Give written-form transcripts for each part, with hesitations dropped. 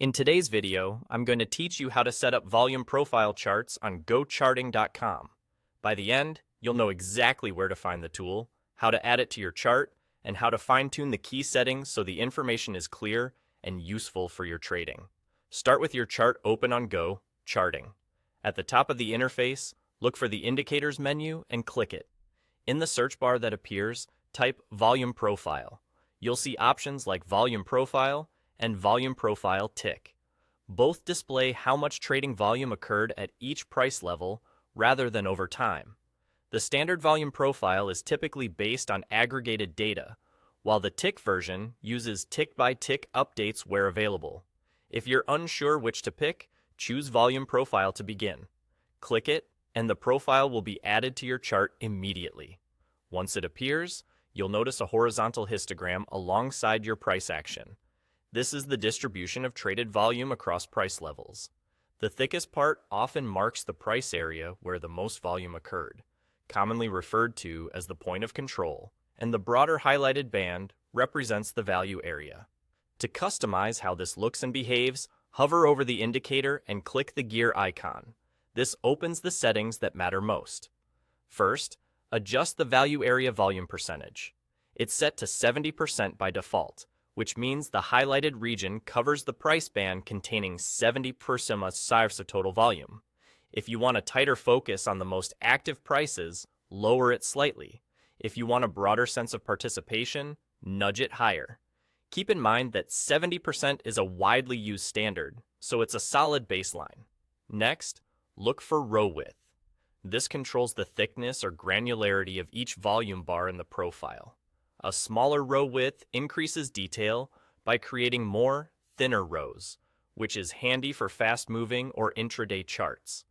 In today's video, I'm going to teach you how to set up volume profile charts on GoCharting.com. By the end, you'll know exactly where to find the tool, how to add it to your chart, and how to fine-tune the key settings so the information is clear and useful for your trading. Start with your chart open on GoCharting. At the top of the interface, look for the Indicators menu and click it. In the search bar that appears, type Volume Profile. You'll see options like Volume Profile and Volume Profile Tick. Both display how much trading volume occurred at each price level rather than over time. The standard volume profile is typically based on aggregated data, while the tick version uses tick-by-tick updates where available. If you're unsure which to pick, choose Volume Profile to begin. Click it, and the profile will be added to your chart immediately. Once it appears, you'll notice a horizontal histogram alongside your price action. This is the distribution of traded volume across price levels. The thickest part often marks the price area where the most volume occurred, commonly referred to as the point of control, and the broader highlighted band represents the value area. To customize how this looks and behaves, hover over the indicator and click the gear icon. This opens the settings that matter most. First, adjust the value area volume percentage. It's set to 70% by default, which means the highlighted region covers the price band containing 70% of total volume. If you want a tighter focus on the most active prices, lower it slightly. If you want a broader sense of participation, nudge it higher. Keep in mind that 70% is a widely used standard, so it's a solid baseline. Next, look for row width. This controls the thickness or granularity of each volume bar in the profile. A smaller row width increases detail by creating more, thinner rows, which is handy for fast-moving or intraday charts.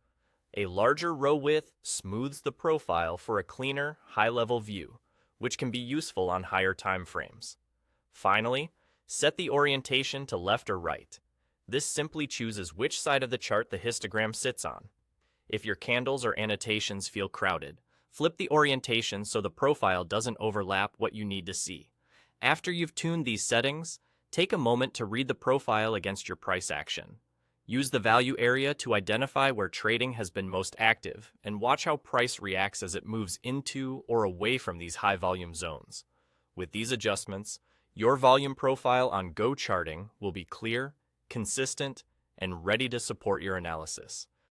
A larger row width smooths the profile for a cleaner, high-level view, which can be useful on higher time frames. Finally, set the orientation to left or right. This simply chooses which side of the chart the histogram sits on. If your candles or annotations feel crowded, flip the orientation so the profile doesn't overlap what you need to see. After you've tuned these settings, take a moment to read the profile against your price action. Use the value area to identify where trading has been most active and watch how price reacts as it moves into or away from these high-volume zones. With these adjustments, your volume profile on GoCharting will be clear, consistent, and ready to support your analysis.